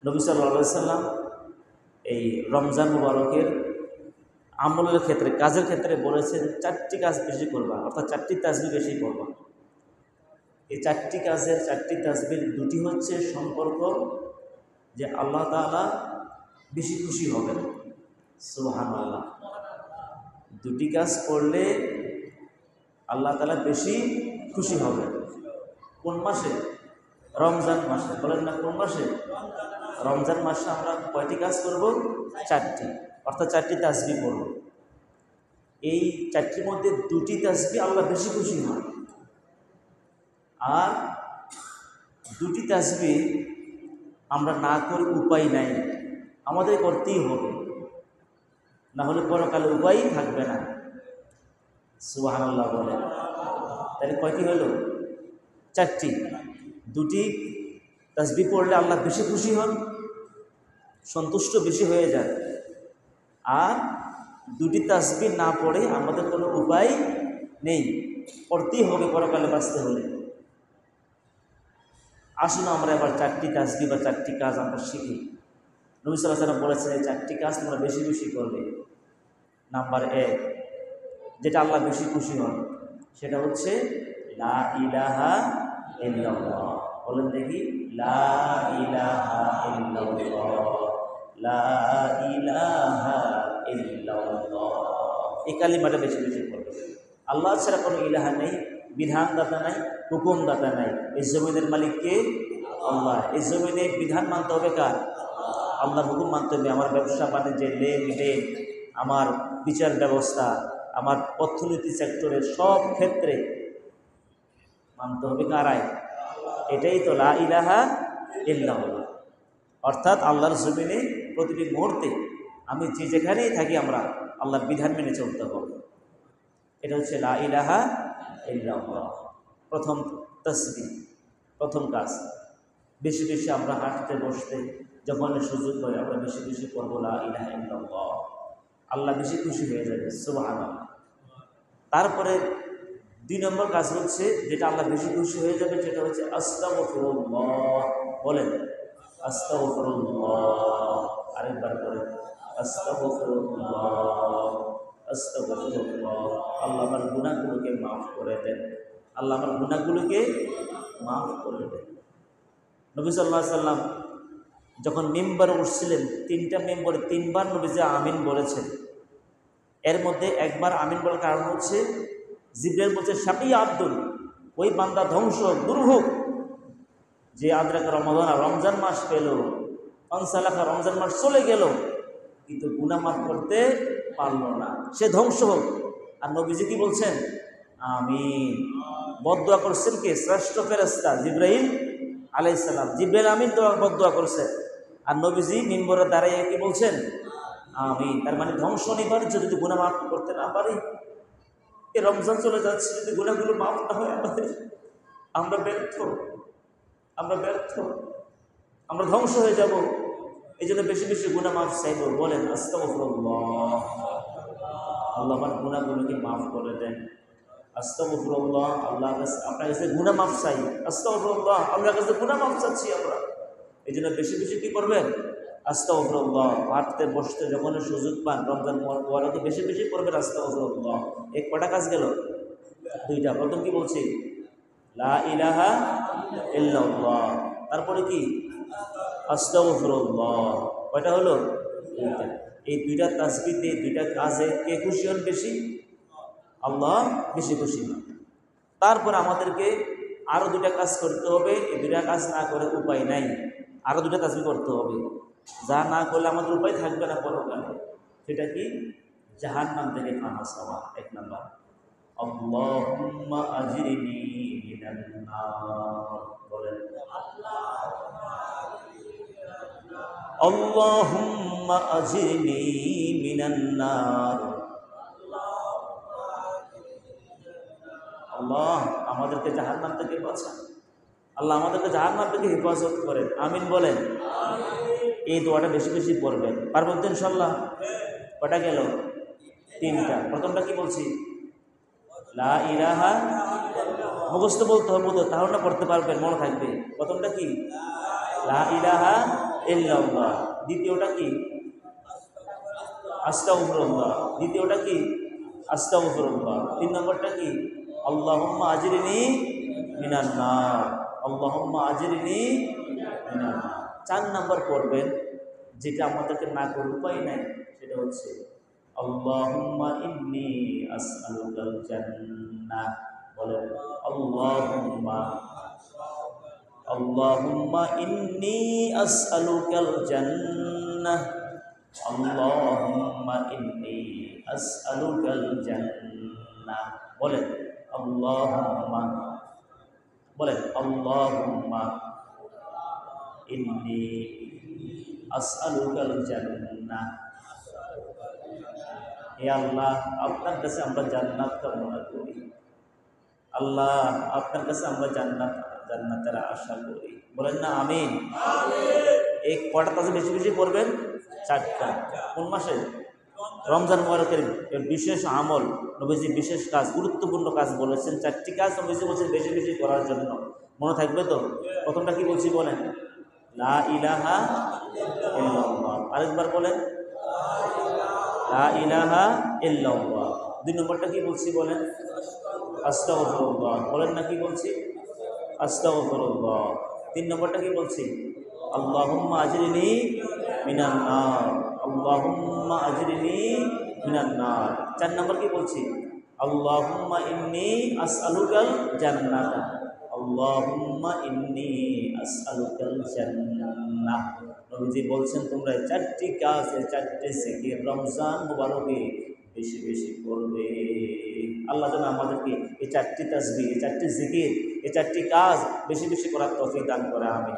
নবী সাল্লাল্লাহু আলাইহি সাল্লাম এই রমজান মুবারকের আমলের ক্ষেত্রে, কাজের ক্ষেত্রে বলেছেন 4টি কাজ বেশি করবা, অর্থাৎ 4টি তাসবিহ বেশি করবা। এই 4টি কাজের 4টি তাসবিহ 2টি হচ্ছে সম্পর্ক যে আল্লাহ তাআলা বেশি খুশি হবেন। সুবহানাল্লাহ। 2টি কাজ করলে আল্লাহ তাআলা বেশি খুশি হবেন। কোন মাসে? রমজান মাসে। বলেন না কোন মাসে? রমজান মাসে আমরা কয়টি কাজ করব? 4টি, অর্থাৎ 4টি তাসবিহ করব। এই 4টির মধ্যে 2টি তাসবিহ আল্লাহ বেশি খুশি হন, আর 2টি তাসবিহ আমরা না করে উপায় নাই, আমাদের করতেই হবে, না হলে পরকালে উপায়ই থাকবে না। সুবহানাল্লাহ বলে। তাহলে কয়টি হলো? 4টি। 2টি তাসবিহ পড়লে আল্লাহ বেশি খুশি হন, সন্তুষ্ট বেশি হয়ে যায়, আর 2টি তাসবিহ না পড়ে আমাদের কোনো উপায় নেই, পড়তেই হবে পরকালে বাঁচতে হলে। আসুন আমরা এবার 4টি তাসবিহ বা 4টি কাজ আমরা শিখি। নবী সাল্লাল্লাহু আলাইহি ওয়াসাল্লাম বলেছেন এই 4টি কাজ তোমরা বেশি বেশি করবে। নাম্বার 1, যেটা আল্লাহ বেশি খুশি হন, সেটা হচ্ছে লা ইলাহা ইল্লাল্লাহ। বলেন দেখি, লা ইলাহা ইল্লাল্লাহ, লা ইলাহা ইল্লাল্লাহ। এই কালিমাটা বেশি বেশি করবে। আল্লাহ ছাড়া কোনো ইলাহা নেই, বিধানদাতা নাই, হুকুমদাতা নাই। এই জমিনের মালিক কে? আল্লাহ। এই জমিনে বিধান মানতে হবে কার? আল্লাহর হুকুম মানতে হবে। আমার ব্যবসা বাণিজ্যের লেনদেন, আমার বিচার ব্যবস্থা, আমার অর্থনীতি সেক্টরের সব ক্ষেত্রে মানতে হবে কারাই? এটাই তো লা ইলাহা ইল্লাল্লাহ। অর্থাৎ আল্লাহর জমিনে প্রতিটি মুহূর্তে আমি যে যেখানেই থাকি আমরা আল্লাহর বিধান মেনে চলতে হবে। এটা হচ্ছে লা ইলাহা ইল্লাল্লাহ। প্রথম তাসবিহ, প্রথম কাজ। বেশি বেশি আমরা হাঁটতে বসতে যখন সুযোগ হয় আমরা বেশি বেশি করবো লা ইলাহা ইল্লাল্লাহ, আল্লাহ বেশি খুশি হয়ে যাবে। সুবহানাল্লাহ। তারপরে 2 নম্বর কাজ হচ্ছে যেটা আল্লাহ বেশি খুশি হয়ে যাবে, যেটা হচ্ছে আস্তাগফিরুল্লাহ। বলেন আস্তাগফিরুল্লাহ। আরেকবার বলেন আস্তাগফিরুল্লাহ, আস্তাগফিরুল্লাহ। আল্লাহ আমার গুনাহগুলোকে মাফ করে দেন, আল্লাহ আমার গুনাহগুলোকে মাফ করে দেন। নবী সাল্লাল্লাহু আলাইহি ওয়াসাল্লাম যখন মিম্বরে উঠছিলেন, 3টা মিম্বরে 3বার নবীজি আমিন বলেছেন। এর মধ্যে একবার আমিন বলার কারণ হচ্ছে জিবরাইল বলছে শাকি আব্দুল, ওই বান্দা ধ্বংস দুর্ভোগ যে আদ্রাকা রমাদান, রমজান মাস পেল, অনসালাখা, রমজান মাস চলে গেল, কিন্তু গুনাহ মাফ করতে পারলো না, সে ধ্বংস হোক। আর নবীজি কি বলছেন? আমিন। বদদুয়া করছেন কে? শ্রেষ্ঠ ফেরেশতা জিবরাইল আলাইহিস সালাম। জিবরাইল আমিন তো বদদুয়া করছে, আর নবীজি মিম্বরে দাঁড়িয়ে কি বলছেন? আমিন। তার মানে ধ্বংস নিবারিত যদি গুনাহ মাফ করতে না পারি, এই রমজান চলে যাচ্ছে, যদি গুনাহগুলো মাফ না হয় আমাদের, আমরা ব্যর্থ, আমরা ব্যর্থ, আমরা ধ্বংস হয়ে যাব। এই জন্য বেশি বেশি গুনাহ মাফ চাইব। বলেন আস্তাগফিরুল্লাহ, আল্লাহ আমার গুনাহগুলোকে মাফ করে দেন। আস্তাগফিরুল্লাহ, আল্লাহ আপনার কাছে গুনাহ মাফ চাই। আস্তাগফিরুল্লাহ, আল্লাহর কাছে গুনাহ মাফ চাচ্ছি আমরা। এই জন্য বেশি বেশি কি করবেন? আস্তাগফিরুল্লাহ। হাঁটতে বসতে যখন সুযোগ পান রমজান মুবারকে বেশি বেশি করবেন আস্তাগফিরুল্লাহ। এই কটা কাজ গেল? 2টা। প্রথম কি বলছি? লা ইলাহা ইল্লাল্লাহ। তারপরে কি? আস্তাগফিরুল্লাহ। কয়টা হলো? 2টা। এই 2টা তাসবিহতে, 2টা কাজে কে খুশি হন বেশি? আল্লাহ বেশি খুশি হন। তারপর আমাদেরকে আরও 2টা কাজ করতে হবে। এই 2টা কাজ না করে উপায় নাই, আরও 2টা তাসবিহ করতে হবে। যা না করলে আমাদের উপায় থাকবে না পরকালে। সেটা কি? জাহান্নাম থেকে পানা চাওয়া। 1 নাম্বার, আল্লাহুম্মা আজিরনি মিনান নার। বলেন আল্লাহুম্মা আজিরনি মিনান নার। আল্লাহ আমাদেরকে জাহান্নাম থেকে বাঁচান, আল্লাহ আমাদেরকে জাহান্নাম থেকে হেফাজত করেন। আমিন বলেন। এই দোয়াটা বেশি বেশি পড়বেন। পারবেন তো ইনশাআল্লাহ? কটা গেল? 3টা। প্রথমটা কি বলছি? লা ইলাহা, মুখস্থ বলতে হবে তো, তাহলে না পড়তে পারবেন, মনে থাকবে। প্রথমটা কি? লা ইলাহা ইল্লাল্লাহ। দ্বিতীয়টা কি? আস্তাগফিরুল্লাহ। দ্বিতীয়টা কি? আস্তাগফিরুল্লাহ। 3 নম্বরটা কি? আল্লাহুম্মা আজরিনি মিনান নার। আল্লাহুম্মা আজরিনি মিনান নার। 4 নম্বর করবেন, যেটা আমাদেরকে না করে উপায় নাই, সেটা হচ্ছে আল্লাহুম্মা ইন্নী আসআলুকাল জান্নাহ। বলেন আল্লাহুম্মা আল্লাহুম্মা ইন্নী আসআলুকাল জান্নাহ। আল্লাহুম্মা ইন্নী আসআলুকাল জান্নাহ। বলেন আল্লাহুম্মা, বলেন আল্লাহুম্মা ইন্নী আসআলুকাল জান্নাহ। হে আল্লাহ, আপনার কাছে আমরা জান্নাত কামনা করি। আল্লাহ, আপনার কাছে আমরা জান্নাতের আশা করি। বলেন না আমিন। এই কটা তাজে বেশি বেশি করবেন? 4টা। কোন মাসে? রমজান মুবারকের বিশেষ আমল, নবীজি বিশেষ কাজ, গুরুত্বপূর্ণ কাজ বলেছেন। 4টি কাজ নবীজি বলছেন বেশি বেশি করার জন্য। মনে থাকবে তো? প্রথমটা কি বলছি বলেন? লা ইলাহা ইল্লাল্লাহ। আরেকবার বলেন, লা ইলাহা ইল্লাল্লাহ। 2 নম্বরটা কি বলছি বলেন? আস্তাগফিরুল্লাহ। বলেন না কি বলছি? আস্তাগফিরুল্লাহ। 3 নম্বরটা কি বলছি? আল্লাহুম্মা আজরিনি মিনান নার। আল্লাহুম্মা আজরিনি মিনান নার। 4 নম্বর কি বলছি? আল্লাহুম্মা ইন্নী আসআলুকাল জান্নাহ। আল্লাহুম্মা ইন্নী আসআলুকাল জান্নাহ। নবীজি বলছেন তোমরা 4টি কাজ, 4টি জিকির রমজান মুবারকে বেশি বেশি করবে। আল্লাহ যেন আমাদেরকে এই 4টি তাসবিহ, এই 4টি জিকির, এই 4টি কাজ বেশি বেশি করার তৌফিক দান করে। আমিন।